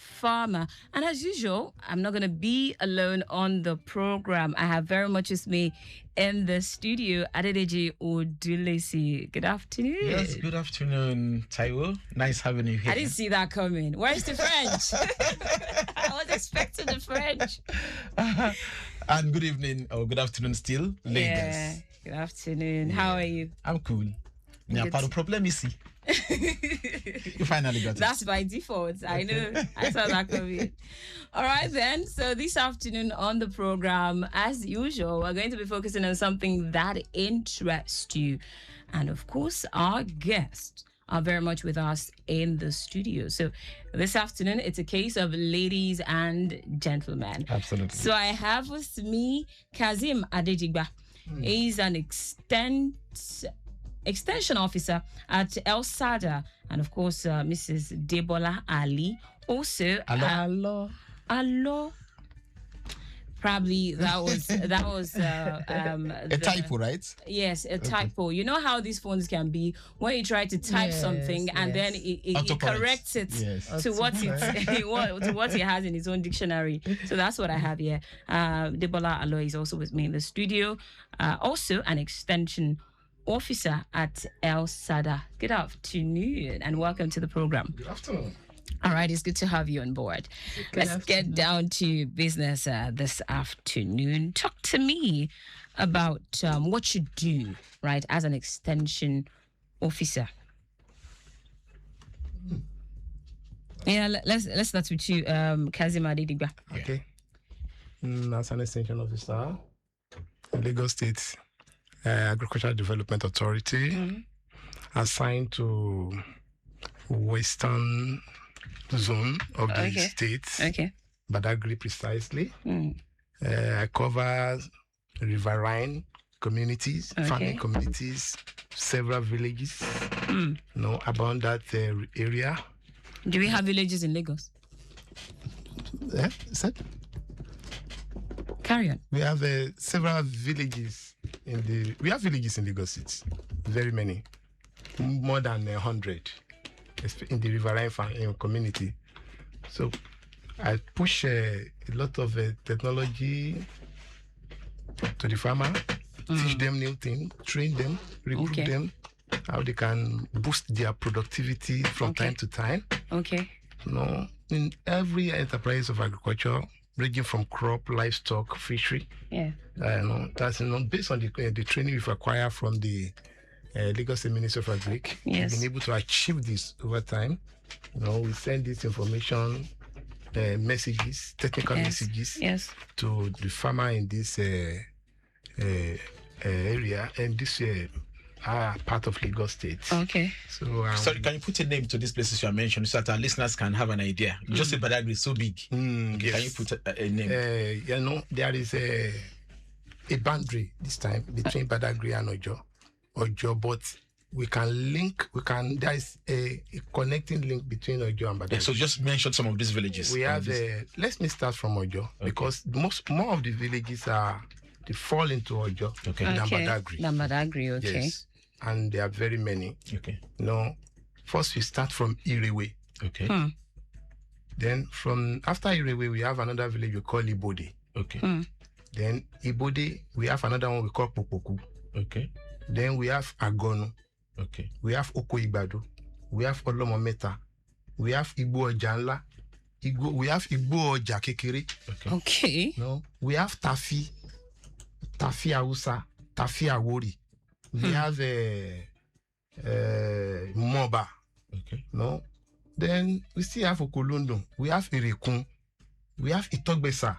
farmer. And as usual, I'm not going to be alone on the program. I have very much with me in the studio, Adedigba Odulesi. Good afternoon. Yes, good afternoon, Taiwo. Nice having you here. I didn't see that coming. Where's the French? I was expecting the French. And good evening, or good afternoon still, Lagos. Yeah, good afternoon. How are you? I'm cool. Yeah, but the problem is, you finally got it. That's by default. I know. I saw that coming. All right, then. So this afternoon on the program, as usual, we're going to be focusing on something that interests you. And of course, our guests are very much with us in the studio. So this afternoon, it's a case of ladies and gentlemen. Absolutely. So I have with me Kaxim Adedigba. He's an extension officer at LSADA, and of course Mrs. Debola Ali also. Hello. Probably that was a typo, right? Yes, a typo. You know how these phones can be when you try to type something and then it corrects it to what to what it has in its own dictionary. So that's what I have here. Debola Alo is also with me in the studio. Also an extension officer at LSADA. Good afternoon and welcome to the program. Good afternoon. All right, it's good to have you on board. Let's get down to business this afternoon. Talk to me about what you do, right, as an extension officer. Yeah, let's start with you, Kaxim Adedigba. Okay. As an extension officer, Lagos State Agricultural Development Authority, assigned to Western zone of the state, Badagry precisely. I cover riverine communities, farming communities, several villages, about that area. Do we have villages in Lagos? Carry on. We have several villages we have villages in Lagos City, very many, more than 100. In the riverine community. So I push a lot of technology to the farmer, teach them new things, train them, recruit them, how they can boost their productivity from time to time. In every enterprise of agriculture, ranging from crop, livestock, fishery. That's based on the training we've acquired from the Lagos State Ministry of Agric. We've been able to achieve this over time. We send this information, messages, technical messages to the farmer in this area and this part of Lagos State. So, sorry, can you put a name to these places you are mentioning so that our listeners can have an idea? You just say Badagry is so big. Can you put a name? There is a boundary this time between Badagry and Ojo, but there is a connecting link between Ojo and Badagry. So just mention some of these villages. We have let me start from Ojo because more of the villages they fall into Ojo than Badagry. Yes. And there are very many. First we start from Irewe. Then after Irewe we have another village we call Ibode. Then Ibode we have another one we call Popoku. Then we have Agono. We have Okoibado. We have Olomometa. We have Igbo Ojanla. We have Igbo Oja Kekere. We have Tafi Hausa, Tafi Awori. We have Moba. Then we still have Okolondo. We have Irekun. We have Itogbesa.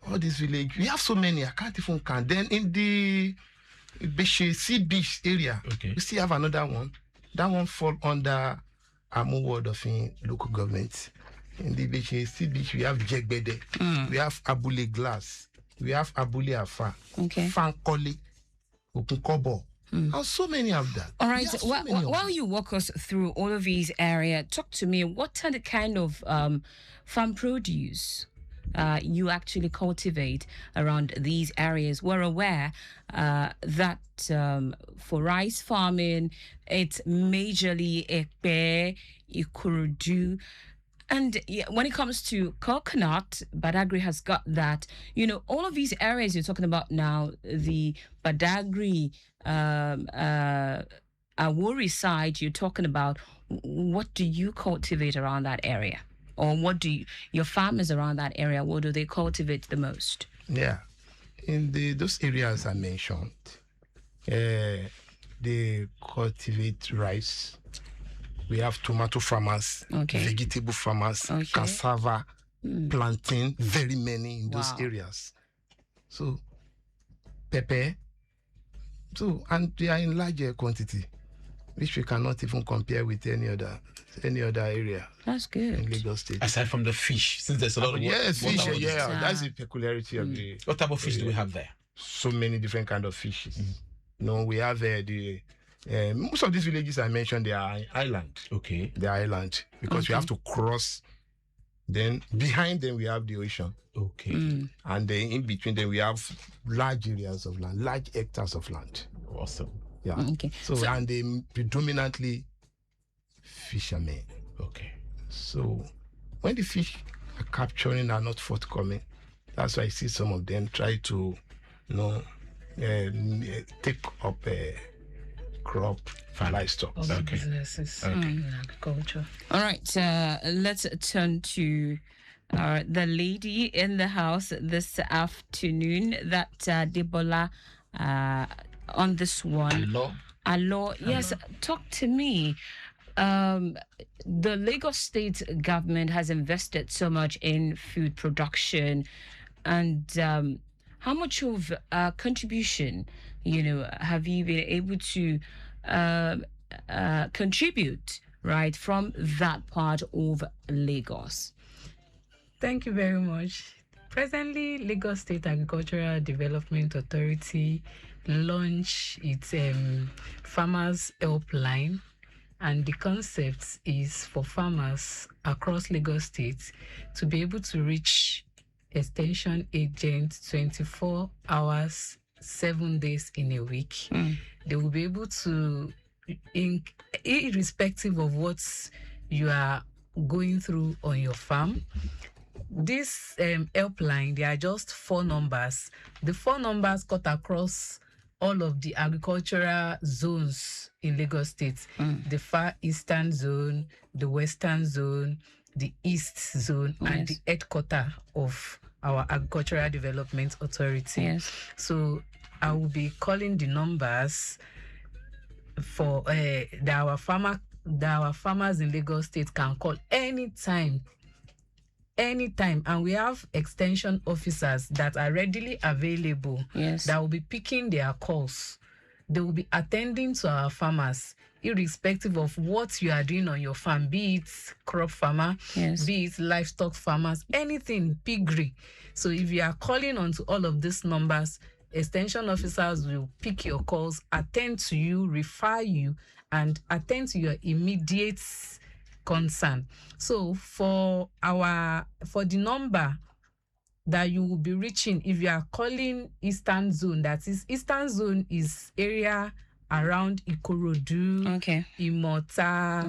All these villages. We have so many. I can't even count. Then in the Sea Beach area, we still have another one. That one fall under Amu ward of local government. In the Sea Beach, we have Jegbede, we have Abule Glass, we have Abule Afa, Fankole, Okunkobo, and so many of that. All right, while you walk us through all of these areas, talk to me, what are the kind of farm produce you actually cultivate around these areas? We're aware that for rice farming, it's majorly Ekpe, Ikurudu. And when it comes to coconut, Badagry has got that. All of these areas you're talking about now, the Badagry, Awori side you're talking about, what do you cultivate around that area? Or what do your farmers around that area, what do they cultivate the most? Yeah. In those areas I mentioned, they cultivate rice. We have tomato farmers, vegetable farmers, cassava, plantain, very many in those areas. So, pepper. So, and they are in larger quantity, which we cannot even compare with any other area. That's good. In Lagos State. Aside from the fish, since there's a lot of fish. That's the peculiarity of the. What type of fish do we have there? So many different kind of fishes. We have most of these villages I mentioned, they are island. Okay. They are island because we have to cross. Then behind them we have the ocean. Okay. And then in between them we have large areas of land, large hectares of land. Awesome. Yeah. Okay. So and they predominantly fishermen. Okay. So when the fish are capturing are not forthcoming, that's why I see some of them try to, take up crop livestock. Businesses in agriculture. All right, let's turn to the lady in the house this afternoon, that Debola, on this one. Hello. Yes, talk to me. The Lagos State government has invested so much in food production, and how much of contribution, have you been able to contribute, right, from that part of Lagos? Thank you very much. Presently, Lagos State Agricultural Development Authority launched its Farmers Helpline, and the concept is for farmers across Lagos State to be able to reach extension agent 24 hours, 7 days in a week. They will be able to, irrespective of what you are going through on your farm. This helpline, there are just 4 numbers. The 4 numbers cut across all of the agricultural zones in Lagos State. The Far Eastern Zone, the Western Zone, the East Zone, and the headquarters of our Agricultural Development Authority. Yes. So I will be calling the numbers for that our farmers in Lagos State can call anytime, and we have extension officers that are readily available, that will be picking their calls. They will be attending to our farmers, irrespective of what you are doing on your farm, be it crop farmer, be it livestock farmers, anything, piggery. So if you are calling onto all of these numbers, extension officers will pick your calls, attend to you, refer you, and attend to your immediate concern. So for the number that you will be reaching, if you are calling Eastern Zone, that is, Eastern Zone is area around Ikorodu, Imota,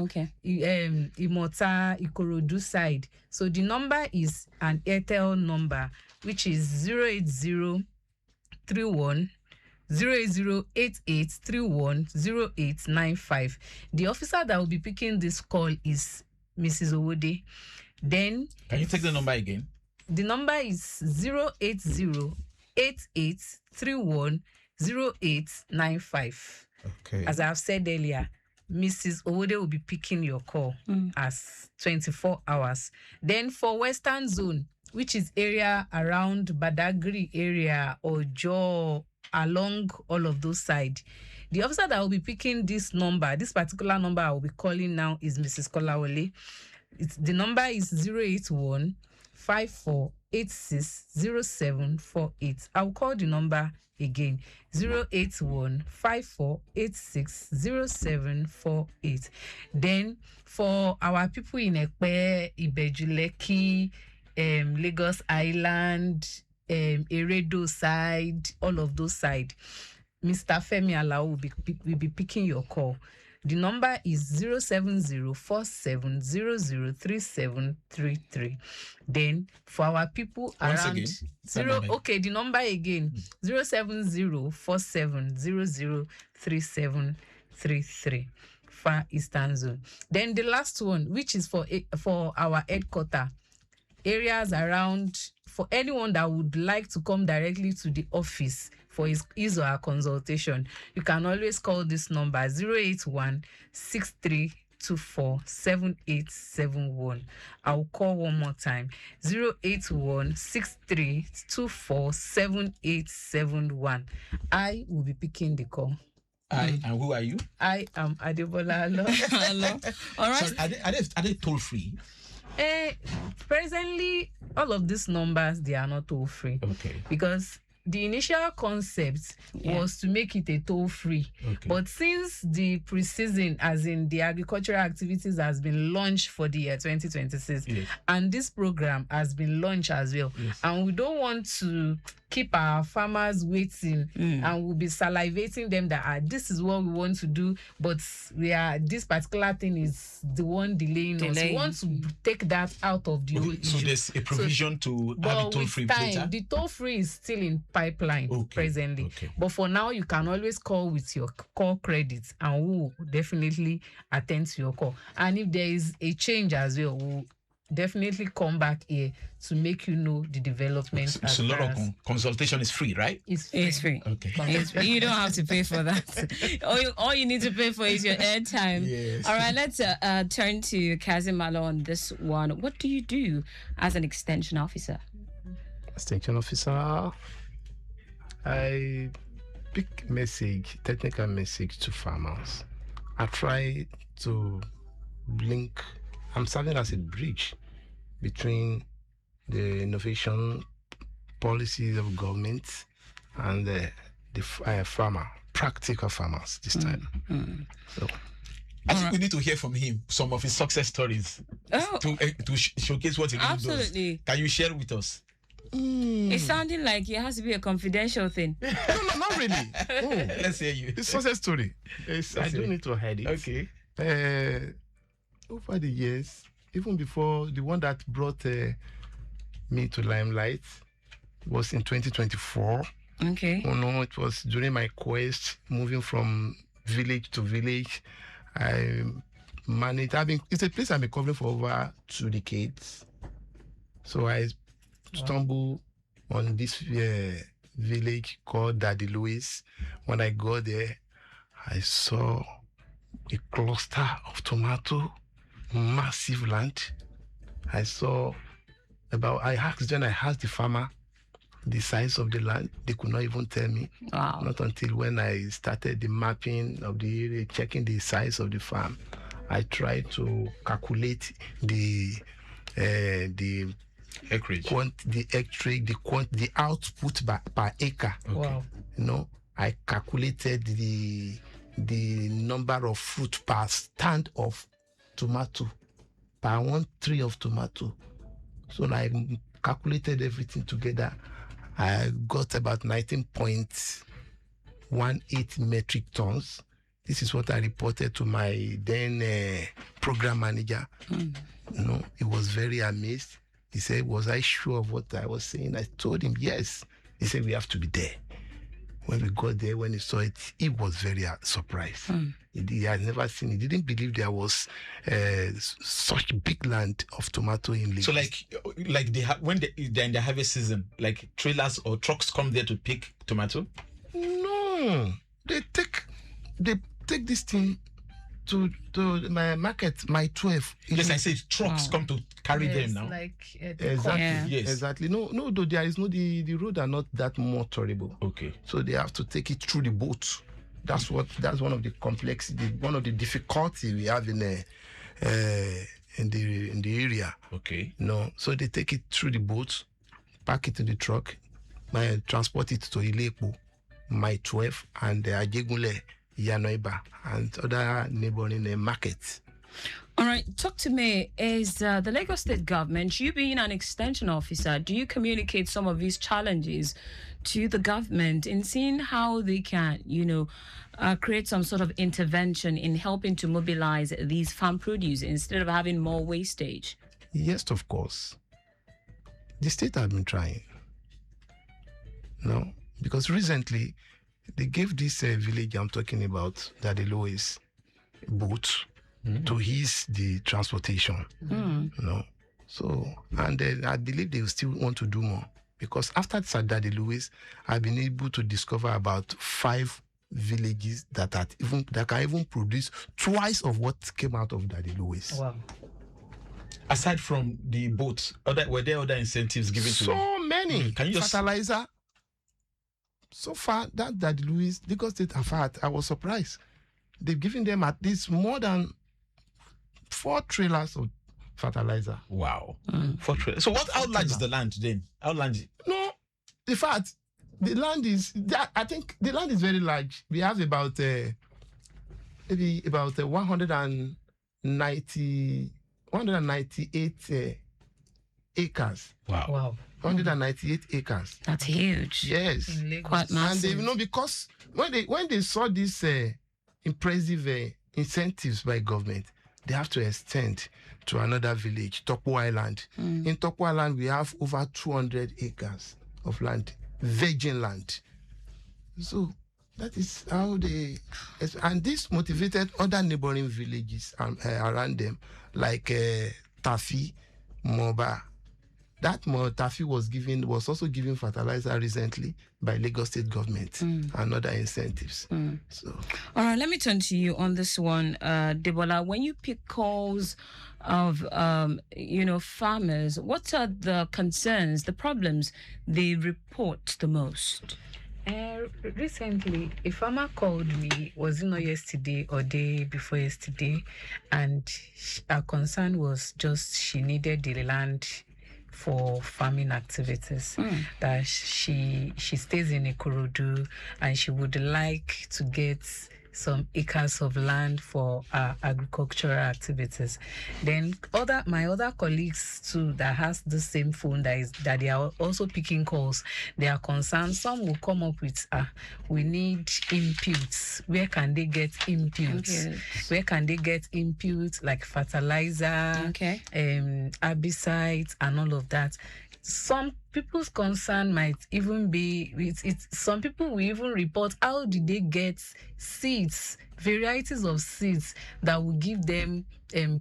Ikorodu side. So the number is an Airtel number, which is 08031 0088310895. The officer that will be picking this call is Mrs. Owode. Then can you take the number again? The number is 08088310895. Okay. As I've said earlier, Mrs. Owode will be picking your call as 24 hours. Then for Western Zone, which is area around Badagry area, Ojo, along all of those sides, the officer that will be picking this particular number I will be calling now, is Mrs. Kolawole. The number is 081 54860748. I'll call the number again, 081 54860748. Then for our people in Ekpe, Ibejuleki, Lagos Island, Eredo side, all of those side, Mr. Femi Alao will be picking your call. The number is 07047003733. Then for our people Once around again, the number again 07047003733. Far Eastern Zone. Then the last one, which is for our headquarters, areas around, for anyone that would like to come directly to the office for his or her consultation, you can always call this number 081-6324-7871. I'll call one more time, 081-6324-7871. I will be picking the call. And who are you? I am Adebola. Hello. All right. So are they toll free? Presently, all of these numbers, they are not toll free. Okay. Because the initial concept was to make it a toll free. Okay. But since the pre-season, as in the agricultural activities, has been launched for the year 2026, and this program has been launched as well, and we don't want to keep our farmers waiting, and we'll be salivating them that this is what we want to do, but this particular thing is the one delaying us. We want to take that out of the whole issue. So there's a provision to have it toll-free later? The toll-free is still in pipeline presently. Okay. But for now, you can always call with your call credits, and we will definitely attend to your call. And if there is a change as well, we'll definitely come back here to make you know the development. So a lot of consultation is free, right? It's free. It's free. Okay. It's free. You don't have to pay for that. all you need to pay for is your airtime. Yes. All right, let's turn to Kaxim Malo on this one. What do you do as an extension officer? Extension officer, I pick technical message to farmers. I try to link. I'm serving as a bridge between the innovation policies of government and the farmer, practical farmers this time. So, I think we need to hear from him some of his success stories to showcase what he really does. Absolutely. Can you share with us? It's sounding like it has to be a confidential thing. No, not really. Let's hear you. It's a success story. I don't need to hide it. Okay. Over the years, even before the one that brought me to limelight was in 2024. Okay. Oh no, it was during my quest moving from village to village. I managed. It's a place I've been covering for over 2 decades. So I stumbled on this village called Daddy Louis. When I got there, I saw a cluster of tomato, massive land. I asked the farmer the size of the land. They could not even tell me. Wow. Not until when I started the mapping of the area, checking the size of the farm, I tried to calculate the acreage, the output per acre. Okay. Wow. I calculated the number of fruit per stand of tomato, per 1 tree of tomato. So I calculated everything together. I got about 19.18 metric tons. This is what I reported to my then program manager. He was very amazed. He said, was I sure of what I was saying? I told him, yes. He said, we have to be there. When we got there, when he saw it, he was very surprised. He had never seen it. He didn't believe there was such big land of tomato in Lagos. So when they're in the harvest season, like trailers or trucks come there to pick tomato? No. They take this thing to my market, my 12. Yes, I said trucks come to carry them now. Exactly. Yeah. Yes. Exactly. No, though there is the road are not that motorable. Okay. So they have to take it through the boat. That's one of the complexity, one of the difficulty we have in the area. Okay. So they take it through the boat, pack it in the truck, transport it to Ilepo, my 12, and Ajegunle, Yanoiba, and other neighboring markets. All right, talk to me. Is the Lagos State government, you being an extension officer, do you communicate some of these challenges to the government in seeing how they can, create some sort of intervention in helping to mobilize these farm produce instead of having more wastage? Yes, of course. The state has been trying. No, because recently they gave this village I'm talking about, that the lowest boat to ease the transportation. So, and I believe they will still want to do more, because after Daddy Louis, I've been able to discover about 5 villages that can even produce twice of what came out of Daddy Louis. Wow. Aside from the boats, were there other incentives given to them? So many. Can you just... Fertilizer. So far, that Daddy Louis, Lagos State, in fact, I was surprised. They've given them at least more than 4 trailers of fertilizer. Wow. 4 trailers. So how large is the land then? How large? No, in fact, the land is, I think the land is very large. We have about, maybe about 198 acres. Wow. 198 acres. That's huge. Yes. Quite massive. And because when they saw these impressive incentives by government, they have to extend to another village, Tokpo Island. In Tokpo Island, we have over 200 acres of land, virgin land. So that is how they... And this motivated other neighboring villages around them, like Tafi, Moba. That Tafi was also given fertilizer recently by Lagos State government and other incentives. So, all right, let me turn to you on this one, Debola. When you pick calls of farmers, what are the concerns, the problems they report the most? Recently, a farmer called me, was it not yesterday or day before yesterday, and her concern was just she needed the land for farming activities. That she stays in Ikorodu and she would like to get some acres of land for agricultural activities. Then my other colleagues too that has the same phone that they are also picking calls, they are concerned. Some will come up with we need inputs. Where can they get inputs? Where can they get inputs like fertilizer, herbicides and all of that? Some people's concern might even be some people will even report, how did they get seeds, varieties of seeds that will give them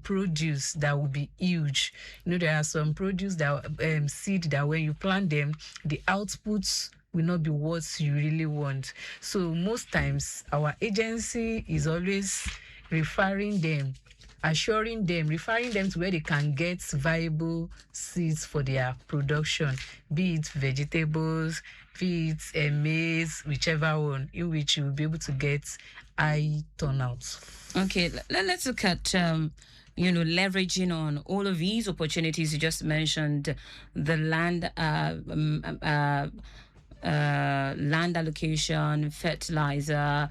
produce that will be huge. There are some produce that seed that when you plant them, the outputs will not be what you really want. So most times our agency is always referring them to where they can get viable seeds for their production, be it vegetables, be it maize, whichever one, in which you will be able to get high turnouts. Okay, let's look at leveraging on all of these opportunities you just mentioned, the land allocation, fertilizer,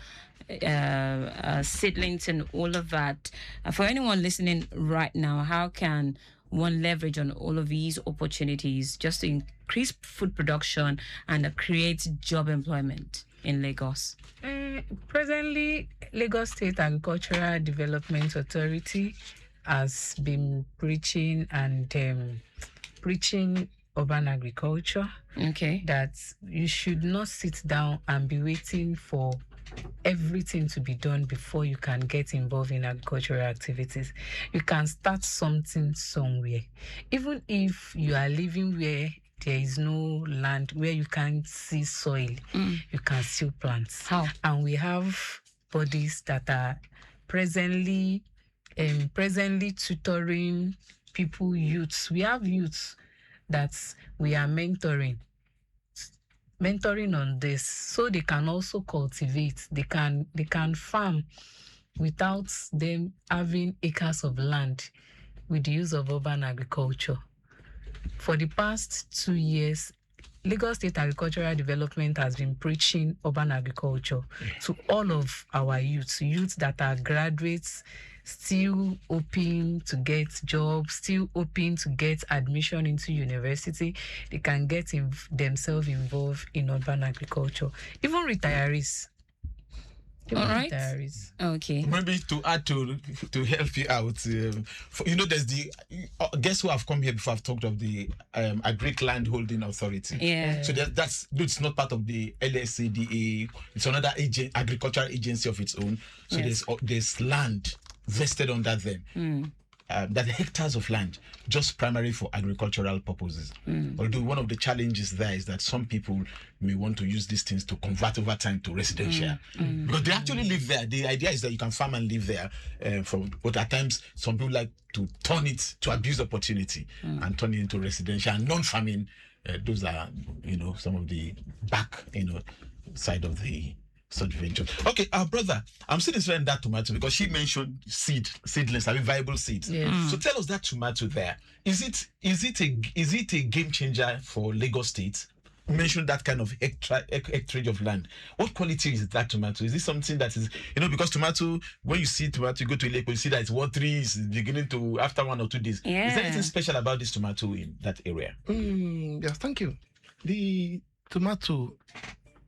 seedlings and all of that. For anyone listening right now, how can one leverage on all of these opportunities just to increase food production and create job employment in Lagos? Presently, Lagos State Agricultural Development Authority has been preaching urban agriculture. That you should not sit down and be waiting for everything to be done before you can get involved in agricultural activities. You can start something somewhere. Even if you are living where there is no land, where you can't see soil, you can still plant. How? And we have bodies that are presently tutoring people, youths. We have youths that we are mentoring on this, so they can also cultivate. They can farm without them having acres of land with the use of urban agriculture. For the past 2 years, Lagos State Agricultural Development has been preaching urban agriculture to all of our youths that are graduates, still hoping to get jobs, still hoping to get admission into university. They can get themselves involved in urban agriculture. Even retirees. All right. Okay. Maybe to add to help you out, there's the guess who have come here before. I've talked of the Agric Land Holding Authority. Yeah. So it's not part of the LSADA. It's another agricultural agency of its own. So there's land vested under them. That hectares of land just primarily for agricultural purposes. Although one of the challenges there is that some people may want to use these things to convert over time to residential because they actually live there. The idea is that you can farm and live there, but at times some people like to turn it to abuse opportunity and turn it into residential and non-farming. Those are some of the back side of the such venture. Okay, our brother, I'm still interested in that tomato because she mentioned seedlings, viable seeds. Yes. So tell us that tomato there. Is it a game changer for Lagos State? You mentioned that kind of hectare of land. What quality is that tomato? Is this something that is because tomato, when you see tomato, you go to Lagos, you see that it's watery, it's beginning to after 1 or 2 days. Yeah. Is there anything special about this tomato in that area? Yes, thank you. The tomato,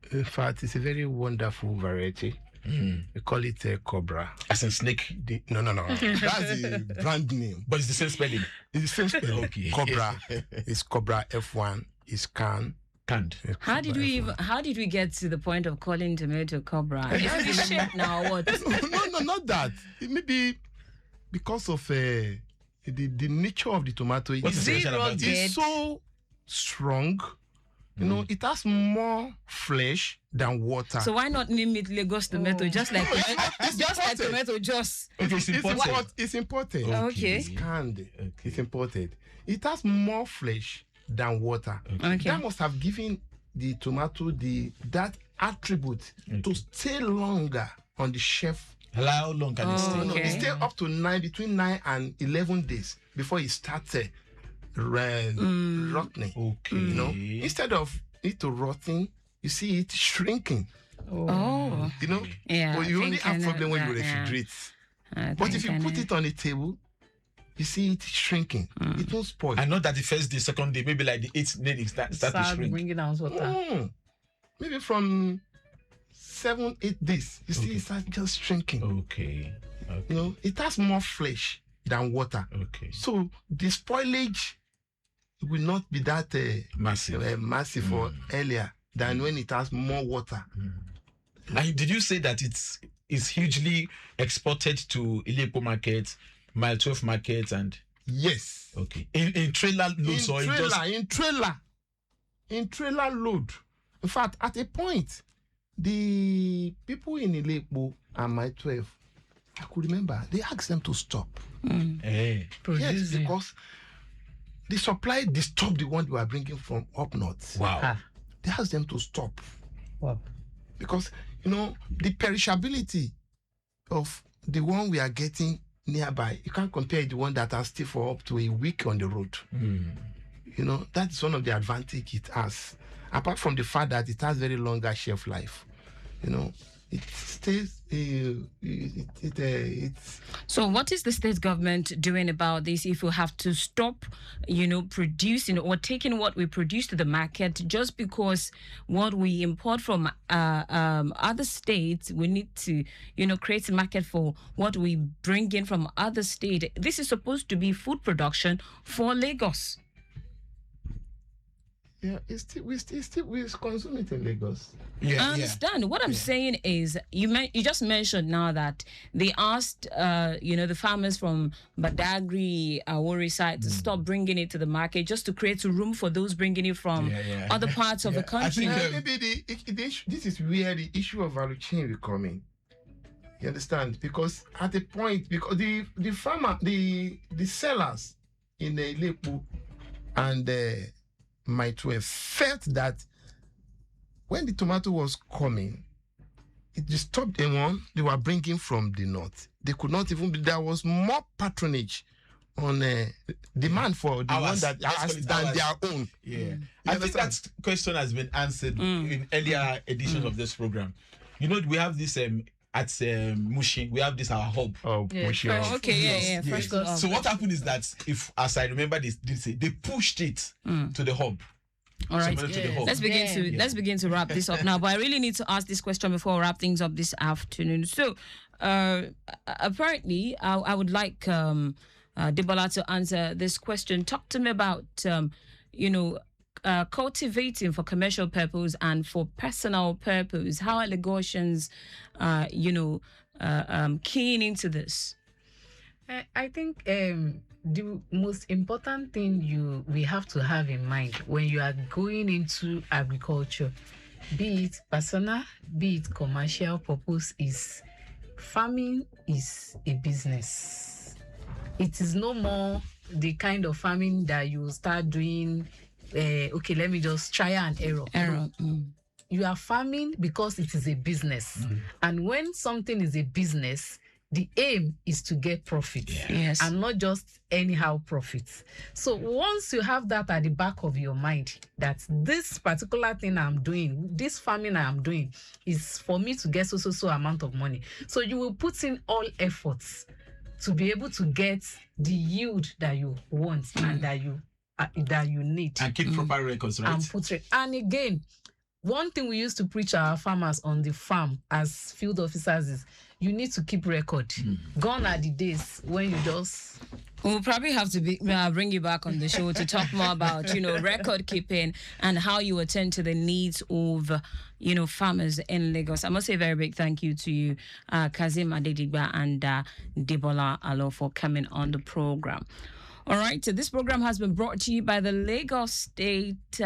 in fact, it's a very wonderful variety. We call it Cobra. As in snake? No. That's the brand name. But it's the same spelling. It's the same spelling. Okay. Cobra. It's Cobra F1. It's canned. How did we get to the point of calling tomato Cobra? Is it the shape now or what? No, not that. It may be because of the nature of the tomato. It's so strong. It has more flesh than water. So why not name it Lagos tomato? Just like tomato juice. Okay, it's imported. Okay. It's canned. Okay. It's imported. It has more flesh than water. Okay. That must have given the tomato that attribute to stay longer on the shelf. How long can it stay? Okay. It stay up to between 9 and 11 days before it starts rotting. Okay. Instead of it rotting, you see it shrinking. Oh. Yeah. Well, you only have problem when you refrigerate. But if you put it on a table, you see it shrinking. It won't spoil. I know that the first day, second day, maybe like the 8th day, it start to shrink. Bringing down water. Maybe from 7-8 days, you see it start just shrinking. Okay. It has more flesh than water. Okay. So the spoilage will not be that massive or earlier than when it has more water. And did you say that it's hugely exported to Ilepo markets, Mile 12 markets, and yes, okay, in trailer loads or in trailer load. In fact, at a point, the people in Ilepo and Mile 12, I could remember they asked them to stop. Hey. Yes, because the supply disturbed the one they were bringing from up north. Wow. They asked them to stop. Wow. Because, the perishability of the one we are getting nearby, you can't compare the one that has stayed for up to a week on the road. That's one of the advantage it has. Apart from the fact that it has very longer shelf life. It stays. So, what is the state government doing about this? If we have to stop, producing or taking what we produce to the market just because what we import from other states, we need to, create a market for what we bring in from other states. This is supposed to be food production for Lagos. Yeah, we consume it in Lagos. Yeah, I understand. What I'm saying is, you just mentioned now that they asked, the farmers from Badagry, Awori side to stop bringing it to the market just to create room for those bringing it from other parts of the country. Maybe this is where the issue of value chain will come in. You understand? Because at a point, because the farmer, the sellers in the Ilepo and Mile 12 felt that when the tomato was coming, it disturbed the one they were bringing from the north. They could not even, there was more patronage on demand for the one that has than their own. Yeah. I think that question has been answered in earlier editions of this program. You know, we have this at Mushin, we have this our hub. Mushin. Okay, So what happened is that, if, as I remember, they pushed it to the hub. All right, let's begin to wrap this up now. But I really need to ask this question before we wrap things up this afternoon. So, apparently, I would like Debola to answer this question. Talk to me about, cultivating for commercial purpose and for personal purpose. How are Lagosians, keying into this? I think the most important thing we have to have in mind when you are going into agriculture, be it personal, be it commercial purpose, is farming is a business. It is no more the kind of farming that you start doing, let me just try and error. You are farming because it is a business. And when something is a business, the aim is to get profit, and not just anyhow profits. So once you have that at the back of your mind, that this particular thing I'm doing, this farming I'm doing, is for me to get so amount of money. So you will put in all efforts to be able to get the yield that you want and that you need. And keep proper records, right? And again, one thing we used to preach our farmers on the farm as field officers is you need to keep record. Gone are the days when you just... We'll probably have to bring you back on the show to talk more about, record keeping and how you attend to the needs of, farmers in Lagos. I must say a very big thank you to you, Kaxim Adedigba and Debola Alo, for coming on the program. All right, so this program has been brought to you by the Lagos State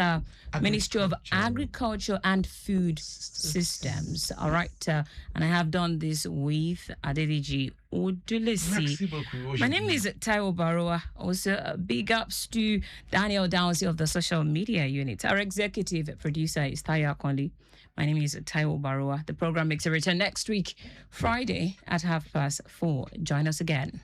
Ministry of Agriculture and Food Systems. All right, and I have done this with Adeliji Odulisi. My name is Taiwo Baroa. Also, big ups to Daniel Downsey of the social media unit. Our executive producer is Tayo Akonli. My name is Taiwo Baroa. The program makes a return next week, Friday at 4:30. Join us again.